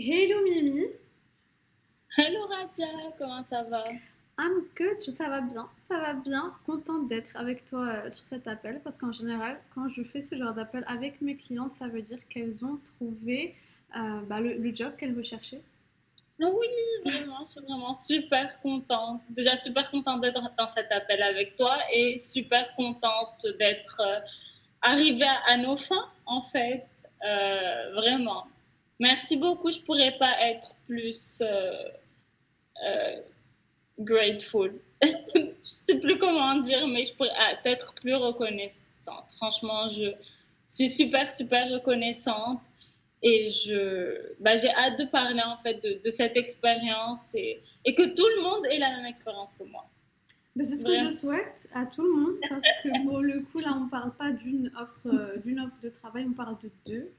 Hello Mimi, Hello Radia, comment ça va? I'm good, ça va bien, contente d'être avec toi sur cet appel parce qu'en général, quand je fais ce genre d'appel avec mes clientes, ça veut dire qu'elles ont trouvé le job qu'elles recherchaient. Oui, vraiment, je suis vraiment super contente. Déjà super contente d'être dans cet appel avec toi et super contente d'être arrivée à nos fins, en fait. Vraiment. Merci beaucoup, je pourrais pas être plus euh, grateful. Je sais plus comment dire, mais je pourrais être plus reconnaissante. Franchement, je suis super reconnaissante et j'ai hâte de parler en fait de cette expérience et que tout le monde ait la même expérience que moi. Ben, c'est ce que je Vraiment. souhaite à tout le monde parce que pour le coup, là, on parle pas d'une offre de travail, on parle de deux.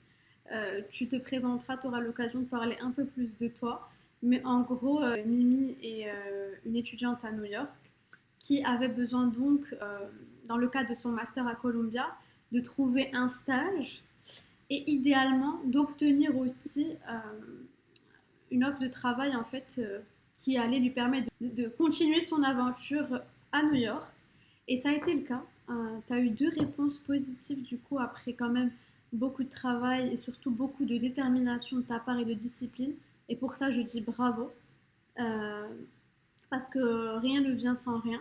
Tu te présenteras, tu auras l'occasion de parler un peu plus de toi. Mais en gros, Mimi est une étudiante à New York qui avait besoin donc, dans le cadre de son master à Columbia, de trouver un stage et idéalement d'obtenir aussi une offre de travail en fait qui allait lui permettre de continuer son aventure à New York. Et ça a été le cas. Tu as eu deux réponses positives du coup après quand même beaucoup de travail et surtout beaucoup de détermination de ta part et de discipline. Et pour ça, je dis bravo. Euh, Parce que rien ne vient sans rien.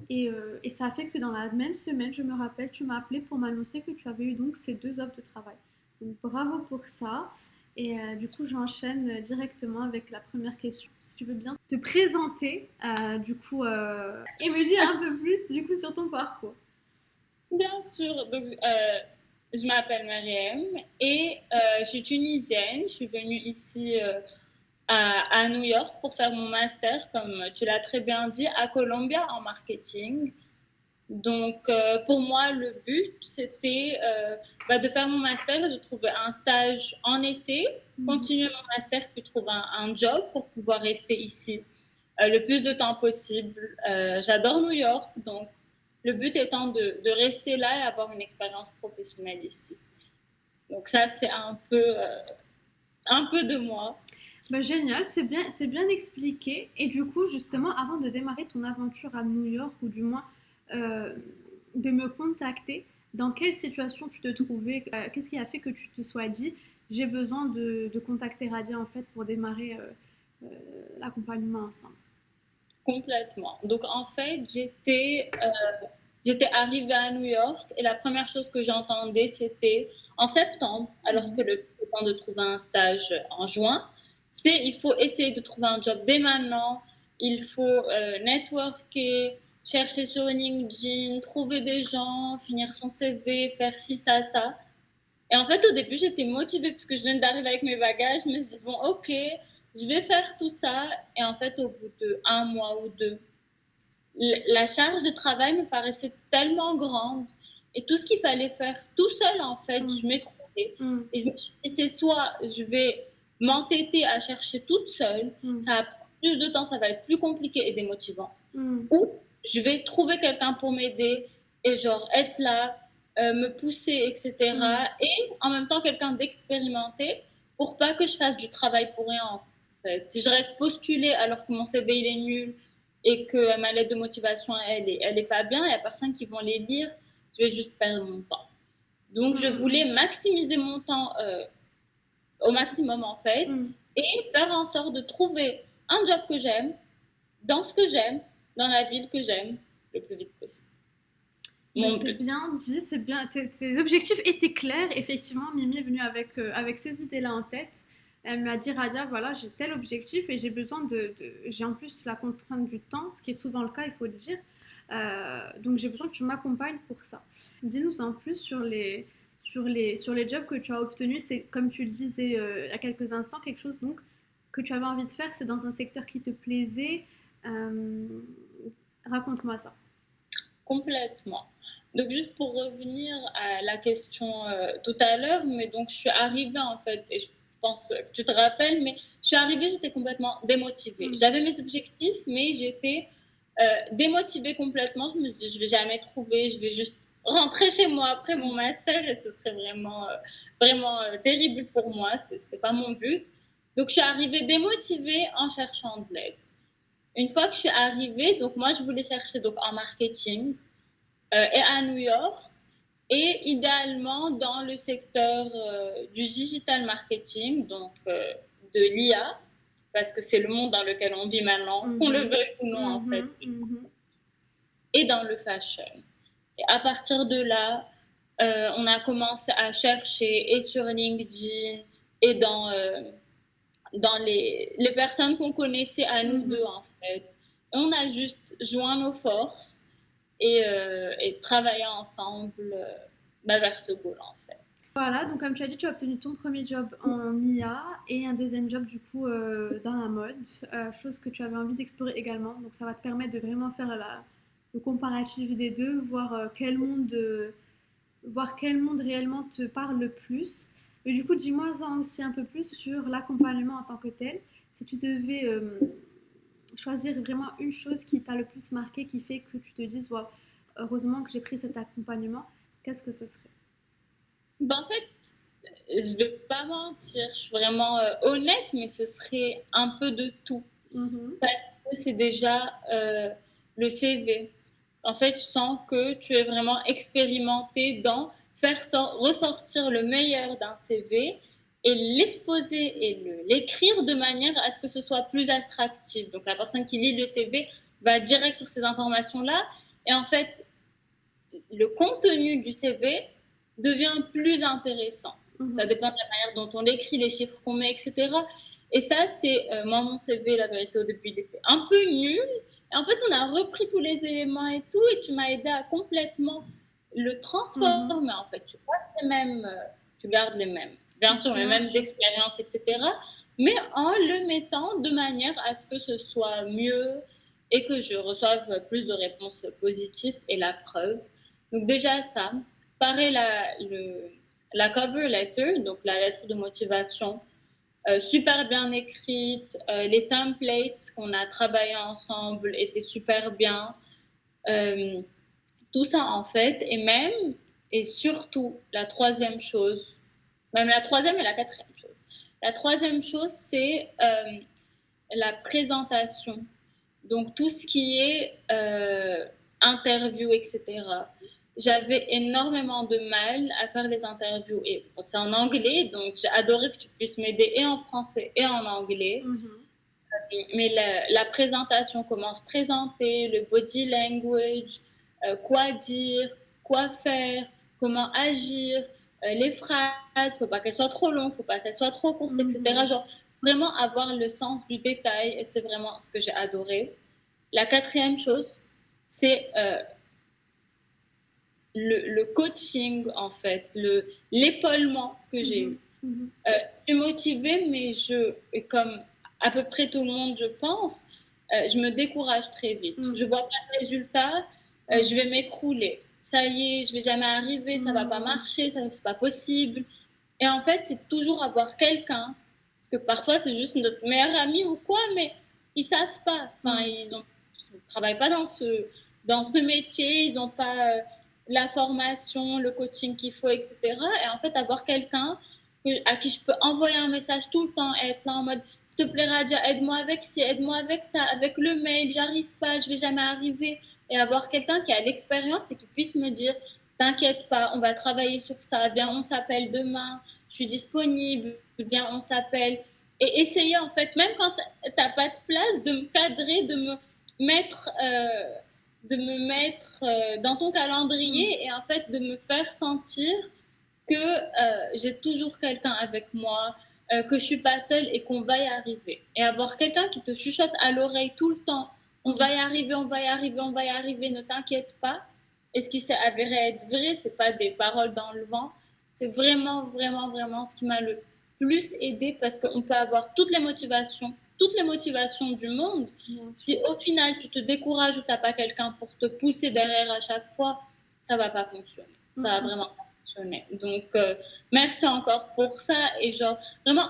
Et ça a fait que dans la même semaine, je me rappelle, tu m'as appelé pour m'annoncer que tu avais eu donc ces deux offres de travail. Donc bravo pour ça. Et du coup, j'enchaîne directement avec la première question. Si tu veux bien te présenter, et me dire un peu plus du coup sur ton parcours. Bien sûr. Donc, je m'appelle Mariam et je suis tunisienne. Je suis venue ici à New York pour faire mon master, comme tu l'as très bien dit, à Columbia en marketing. Donc, pour moi, le but, c'était de faire mon master et de trouver un stage en été, Mhm. continuer mon master, puis trouver un job pour pouvoir rester ici le plus de temps possible. J'adore New York, donc le but étant de rester là et avoir une expérience professionnelle ici. Donc ça, c'est un peu de moi. Bah, génial, c'est bien expliqué. Et du coup, justement, avant de démarrer ton aventure à New York, ou du moins euh, de me contacter, dans quelle situation tu te trouvais? Qu'est-ce qui a fait que tu te sois dit, j'ai besoin de contacter Radia en fait pour démarrer l'accompagnement ensemble? Complètement. Donc en fait, j'étais arrivée à New York et la première chose que j'entendais, c'était en septembre, alors que Mhm. le temps de trouver un stage en juin, c'est il faut essayer de trouver un job dès maintenant, il faut networker, chercher sur LinkedIn, trouver des gens, finir son CV, faire ci, ça. Et en fait, au début, j'étais motivée parce que je viens d'arriver avec mes bagages. Je me suis dit, bon, ok, je vais faire tout ça. Et en fait, au bout d'un mois ou deux, la charge de travail me paraissait tellement grande et tout ce qu'il fallait faire tout seul, en fait, je Mhm. m'écroulais. Mhm. Et je me suis dit, c'est soit je vais m'entêter à chercher toute seule, Mhm. ça va prendre plus de temps, ça va être plus compliqué et démotivant, Mhm. ou je vais trouver quelqu'un pour m'aider et genre être là, me pousser, Mhm. etc. Et en même temps, quelqu'un d'expérimenté pour pas que je fasse du travail pour rien, en fait. Si je reste postulée alors que mon CV il est nul et que ma lettre de motivation elle est pas bien, il y a personne qui vont les lire, je vais juste perdre mon temps. Donc je voulais Mhm. maximiser mon temps au maximum en fait Mhm. et faire en sorte de trouver un job que j'aime, dans ce que j'aime, dans la ville que j'aime, le plus vite possible. Bah, Mon c'est but. bien dit, c'est bien. Tes objectifs étaient clairs. Effectivement, Mimi est venue avec ces idées-là en tête. Elle m'a dit, Radia, voilà, j'ai tel objectif et j'ai besoin j'ai en plus la contrainte du temps, ce qui est souvent le cas, il faut le dire. Donc j'ai besoin que tu m'accompagnes pour ça. Dis-nous en plus sur les jobs que tu as obtenus. C'est comme tu le disais il y a quelques instants, quelque chose donc que tu avais envie de faire. C'est dans un secteur qui te plaisait. Euh, Raconte-moi ça. Complètement. Donc, juste pour revenir à la question tout à l'heure, mais donc je suis arrivée en fait, et je pense que tu te rappelles, mais je suis arrivée, j'étais complètement démotivée. Mm. J'avais mes objectifs, mais j'étais démotivée complètement. Je me suis dit, je vais jamais trouver, je vais juste rentrer chez moi après mon master et ce serait vraiment terrible pour moi. C'était pas mon but. Donc, je suis arrivée démotivée en cherchant de l'aide. Une fois que je suis arrivée, donc moi, je voulais chercher donc en marketing et à New York et idéalement dans le secteur du digital marketing, donc de l'IA, parce que c'est le monde dans lequel on vit maintenant, qu'on le veuille ou non en fait, et dans le fashion. Et à partir de là, on a commencé à chercher et sur LinkedIn et dans les personnes qu'on connaissait à nous deux en fait. On a juste joint nos forces et travaillé ensemble vers ce goal en fait. Voilà, donc comme tu as dit, tu as obtenu ton premier job en IA et un deuxième job du coup dans la mode, chose que tu avais envie d'explorer également. Donc ça va te permettre de vraiment faire le comparatif des deux, voir quel monde réellement te parle le plus. Et du coup, dis-moi aussi un peu plus sur l'accompagnement en tant que tel. Si tu devais choisir vraiment une chose qui t'a le plus marqué, qui fait que tu te dises, ouais, heureusement que j'ai pris cet accompagnement, qu'est-ce que ce serait? En fait, je vais pas mentir, je suis vraiment honnête, mais ce serait un peu de tout. Parce que c'est déjà le CV. En fait, je sens que tu es vraiment expérimenté dans faire ressortir le meilleur d'un CV et l'exposer et l'écrire de manière à ce que ce soit plus attractif. Donc la personne qui lit le CV va direct sur ces informations-là. Et en fait, le contenu du CV devient plus intéressant. Ça dépend de la manière dont on l'écrit, les chiffres qu'on met, etc. Et ça, c'est moi, mon CV, la vérité, au début, il était un peu nul. Et en fait, on a repris tous les éléments et tout, et tu m'as aidé à complètement le transformer. En fait, tu gardes les mêmes, tu gardes les mêmes, bien sûr, les mêmes expériences, etc. Mais en le mettant de manière à ce que ce soit mieux et que je reçoive plus de réponses positives. Et la preuve, donc déjà ça, pareil la cover letter, donc la lettre de motivation, super bien écrite, les templates qu'on a travaillé ensemble étaient super bien, euh, tout ça en fait, et même et surtout la troisième chose, même la troisième et la quatrième chose. La troisième chose, c'est la présentation. Donc tout ce qui est interview, etc. J'avais énormément de mal à faire les interviews. Et bon, c'est en anglais, donc j'ai adoré que tu puisses m'aider et en français et en anglais. Mais la présentation, comment se présenter, le body language, quoi dire, quoi faire, comment agir, les phrases, faut pas qu'elles soient trop longues, faut pas qu'elles soient trop courtes, etc. Genre vraiment avoir le sens du détail et c'est vraiment ce que j'ai adoré. La quatrième chose, c'est le coaching en fait, l'épaulement que j'ai eu. Je suis motivée, mais comme à peu près tout le monde, je pense, je me décourage très vite. Je vois pas de résultats, je vais m'écrouler. Ça y est, je vais jamais arriver, ça va pas marcher, ça c'est pas possible. Et en fait, c'est toujours avoir quelqu'un, parce que parfois c'est juste notre meilleur ami ou quoi, mais ils savent pas. Enfin, ils travaillent pas dans ce métier, ils ont pas la formation, le coaching qu'il faut, etc. Et en fait, avoir quelqu'un à qui je peux envoyer un message tout le temps, être là en mode s'il te plaît Radia, aide-moi avec ci, aide-moi avec ça, avec le mail, j'arrive pas, je vais jamais arriver. Et avoir quelqu'un qui a l'expérience et qui puisse me dire t'inquiète pas, on va travailler sur ça, viens, on s'appelle demain, je suis disponible, viens, on s'appelle. Et essayer en fait, même quand t'as pas de place, de me cadrer, mettre, de me mettre dans ton calendrier et en fait de me faire sentir que j'ai toujours quelqu'un avec moi, que je suis pas seule et qu'on va y arriver. Et avoir quelqu'un qui te chuchote à l'oreille tout le temps, on va y arriver, on va y arriver, on va y arriver, ne t'inquiète pas. Et ce qui s'est avéré être vrai, c'est pas des paroles dans le vent, c'est vraiment, vraiment, vraiment ce qui m'a le plus aidé parce qu'on peut avoir toutes les motivations du monde. Si au final tu te décourages ou tu n'as pas quelqu'un pour te pousser derrière à chaque fois, ça va pas fonctionner. Ça va vraiment pas fonctionner. Donc, merci encore pour ça. Et genre, vraiment,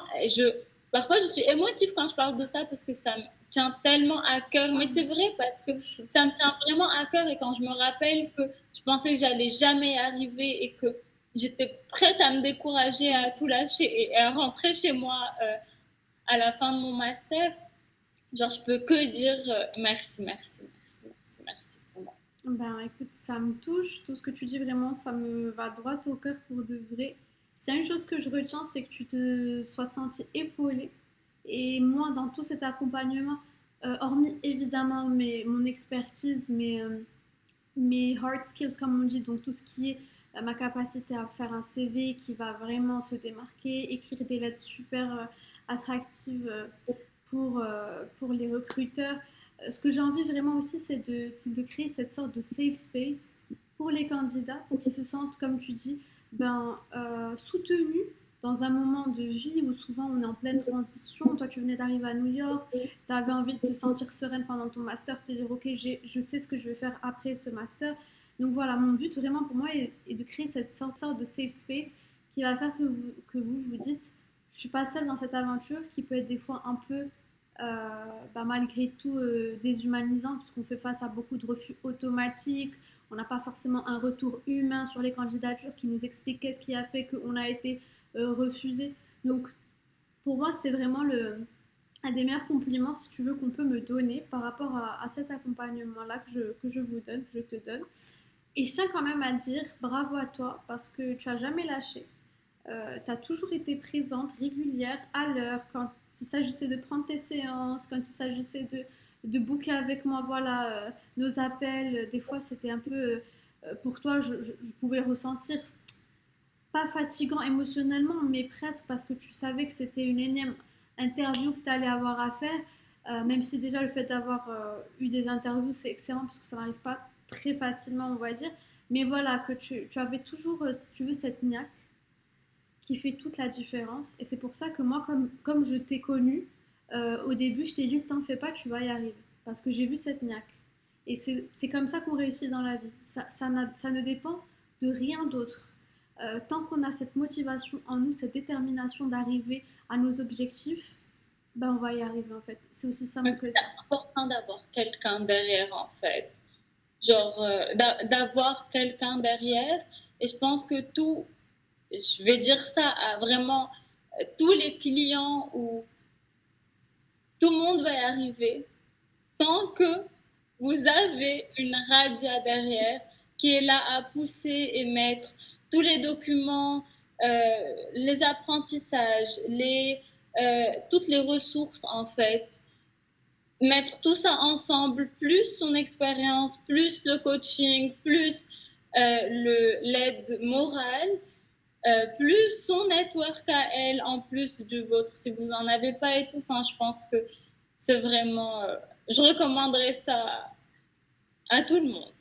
parfois je suis émotive quand je parle de ça parce que ça me tient tellement à cœur. Mais c'est vrai parce que ça me tient vraiment à cœur. Et quand je me rappelle que je pensais que j'allais jamais y arriver et que j'étais prête à me décourager, à tout lâcher et à rentrer chez moi à la fin de mon master, genre, je peux que dire merci, merci, merci, merci, merci, vraiment. Ben écoute, ça me touche, tout ce que tu dis vraiment, ça me va droit au cœur pour de vrai. S'il y a une chose que je retiens, c'est que tu te sois senti épaulée. Et moi, dans tout cet accompagnement, hormis évidemment mon expertise, mes hard skills, comme on dit, donc tout ce qui est ma capacité à faire un CV qui va vraiment se démarquer, écrire des lettres super attractives pour les recruteurs. Ce que j'ai envie vraiment aussi, c'est de créer cette sorte de safe space pour les candidats, pour qu'ils se sentent, comme tu dis, soutenus dans un moment de vie où souvent on est en pleine transition. Toi, tu venais d'arriver à New York, tu avais envie de te sentir sereine pendant ton master, te dire, ok, je sais ce que je vais faire après ce master. Donc voilà, mon but vraiment pour moi est de créer cette sorte de safe space qui va faire que vous vous dites, je suis pas seule dans cette aventure qui peut être des fois un peu malgré tout déshumanisant parce qu'on fait face à beaucoup de refus automatiques. On n'a pas forcément un retour humain sur les candidatures qui nous explique qu'est-ce qui a fait qu'on a été refusé. Donc pour moi, c'est vraiment un des meilleurs compliments, si tu veux, qu'on peut me donner par rapport à cet accompagnement-là que je vous donne, que je te donne. Et je tiens quand même à dire bravo à toi parce que tu n'as jamais lâché. Tu as toujours été présente, régulière, à l'heure, quand il s'agissait de prendre tes séances, quand il s'agissait de booker avec moi voilà, nos appels. Des fois, c'était un peu, pour toi, je pouvais ressentir, pas fatigant émotionnellement, mais presque parce que tu savais que c'était une énième interview que tu allais avoir à faire. Même si déjà le fait d'avoir eu des interviews, c'est excellent parce que ça n'arrive pas très facilement, on va dire. Mais voilà, que tu avais toujours, si tu veux, cette niaque qui fait toute la différence. Et c'est pour ça que moi, comme je t'ai connue, au début, je t'ai dit, t'en fais pas, tu vas y arriver. Parce que j'ai vu cette niaque. Et c'est comme ça qu'on réussit dans la vie. Ça ne dépend de rien d'autre. Tant qu'on a cette motivation en nous, cette détermination d'arriver à nos objectifs, ben on va y arriver en fait. C'est aussi simple que C'est ça. important d'avoir quelqu'un derrière, en fait. Genre, d'avoir quelqu'un derrière. Et je pense que je vais dire ça à vraiment tous les clients où tout le monde va y arriver tant que vous avez une radia derrière qui est là à pousser et mettre tous les documents, les apprentissages, toutes les ressources en fait, mettre tout ça ensemble, plus son expérience, plus le coaching, plus l'aide morale, plus son network à elle, en plus du vôtre, si vous n'en avez pas et tout. Enfin, je pense que c'est vraiment... je recommanderais ça à tout le monde,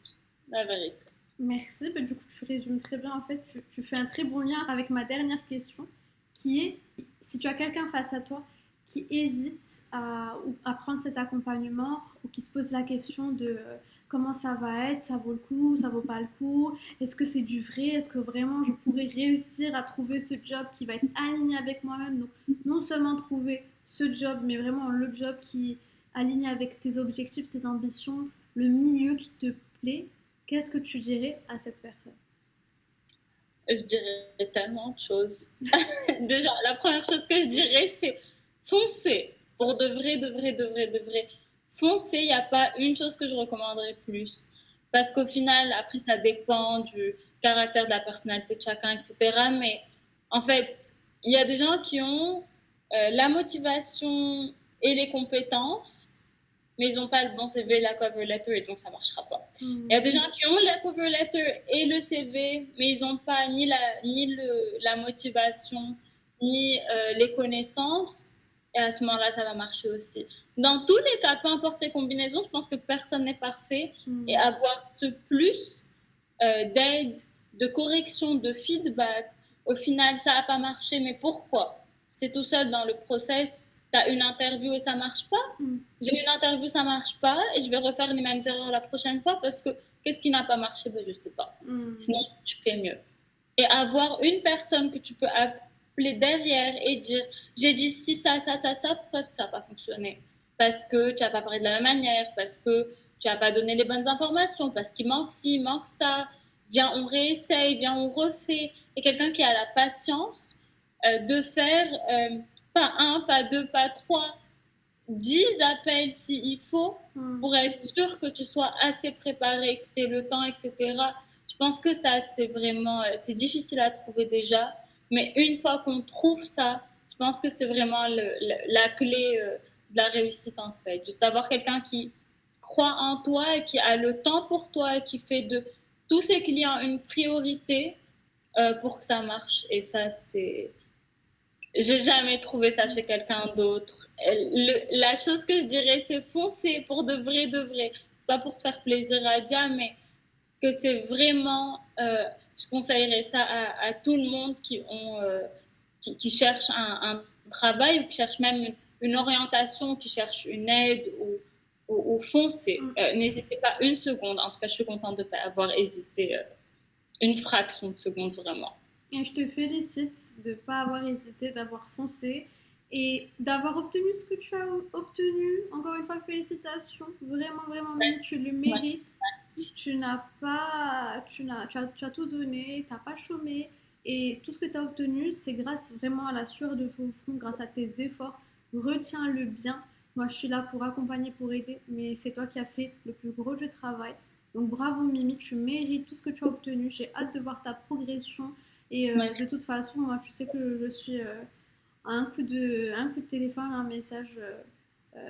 la vérité. Merci. Ben, du coup, tu résumes très bien. En fait, tu fais un très bon lien avec ma dernière question, qui est si tu as quelqu'un face à toi qui hésite à prendre cet accompagnement ou qui se pose la question de comment ça va être, ça vaut le coup, ça vaut pas le coup, est-ce que c'est du vrai, est-ce que vraiment je pourrais réussir à trouver ce job qui va être aligné avec moi-même. Donc, non seulement trouver ce job, mais vraiment le job qui est aligné avec tes objectifs, tes ambitions, le milieu qui te plaît. Qu'est-ce que tu dirais à cette personne? Je dirais tellement de choses. Déjà, la première chose que je dirais, c'est foncer. Pour de vrai, de vrai, de vrai, de vrai. Foncer, il n'y a pas une chose que je recommanderais plus. Parce qu'au final, après, ça dépend du caractère de la personnalité de chacun, etc. Mais en fait, il y a des gens qui ont la motivation et les compétences, mais ils n'ont pas le bon CV et la cover letter, et donc ça ne marchera pas. Il y a des gens qui ont la cover letter et le CV, mais ils n'ont pas ni la motivation, ni les connaissances, et à ce moment-là, ça va marcher aussi. Dans tous les cas, peu importe les combinaisons, je pense que personne n'est parfait, et avoir ce plus d'aide, de correction, de feedback, au final, ça n'a pas marché, mais pourquoi? C'est tout seul dans le process. Tu as une interview et ça marche pas. J'ai une interview, ça marche pas, et je vais refaire les mêmes erreurs la prochaine fois parce que qu'est-ce qui n'a pas marché? Ben, je sais pas. Sinon, je fait mieux. Et avoir une personne que tu peux appeler derrière et dire j'ai dit si, ça, parce que ça n'a pas fonctionné. Parce que tu n'as pas parlé de la même manière, parce que tu n'as pas donné les bonnes informations, parce qu'il manque ci, il manque ça. Viens, on réessaye, viens, on refait. Et quelqu'un qui a la patience de faire pas un, pas deux, pas trois, 10 appels s'il faut pour être sûr que tu sois assez préparé, que tu aies le temps, etc. Je pense que ça, c'est vraiment, c'est difficile à trouver déjà, mais une fois qu'on trouve ça, je pense que c'est vraiment la clé de la réussite en fait. Juste avoir quelqu'un qui croit en toi et qui a le temps pour toi et qui fait de tous ses clients une priorité pour que ça marche. Et ça, c'est j'ai jamais trouvé ça chez quelqu'un d'autre. La chose que je dirais, c'est foncer pour de vrai, de vrai. C'est pas pour te faire plaisir à Dia, mais que c'est vraiment. Je conseillerais ça à tout le monde qui cherche un travail ou qui cherche même une orientation, qui cherche une aide ou foncer. N'hésitez pas une seconde. En tout cas, je suis contente de ne pas avoir hésité une fraction de seconde vraiment. Et je te félicite de ne pas avoir hésité, d'avoir foncé et d'avoir obtenu ce que tu as obtenu. Encore une fois, félicitations. Vraiment, vraiment, tu le mérites. Tu n'as pas, tu as tout donné, tu n'as pas chômé. Et tout ce que tu as obtenu, c'est grâce vraiment à la sueur de ton front, grâce à tes efforts. Retiens-le bien. Moi, je suis là pour accompagner, pour aider, mais c'est toi qui as fait le plus gros du travail. Donc bravo Mimi, tu mérites tout ce que tu as obtenu. J'ai hâte de voir ta progression. Et de toute façon, moi, tu sais que je suis à un coup de téléphone, un message.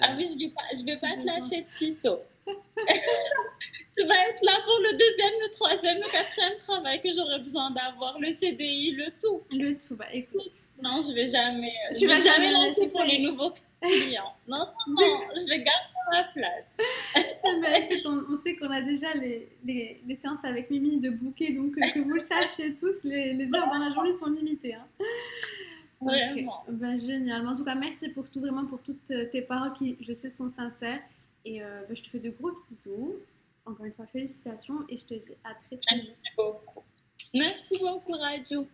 Ah oui, je vais pas te lâcher de sitôt. Tu vas être là pour le deuxième, le troisième, le quatrième travail que j'aurai besoin d'avoir, le CDI, le tout. Le tout, bah écoute. Non, je vais jamais. Je vais jamais lâcher pour les nouveaux clients. Non, non, je vais garder ma place. Bah, écoute, on sait qu'on a déjà les séances avec Mimi de booker, donc que vous le sachiez tous, les heures dans la journée sont limitées. Hein. Vraiment. Okay. Bah, génial. Mais en tout cas, merci pour tout, vraiment pour toutes tes paroles qui, je sais, sont sincères. Et bah, je te fais de gros bisous. Encore une fois, félicitations et je te dis à très très vite. Merci beaucoup. Merci beaucoup, Radio.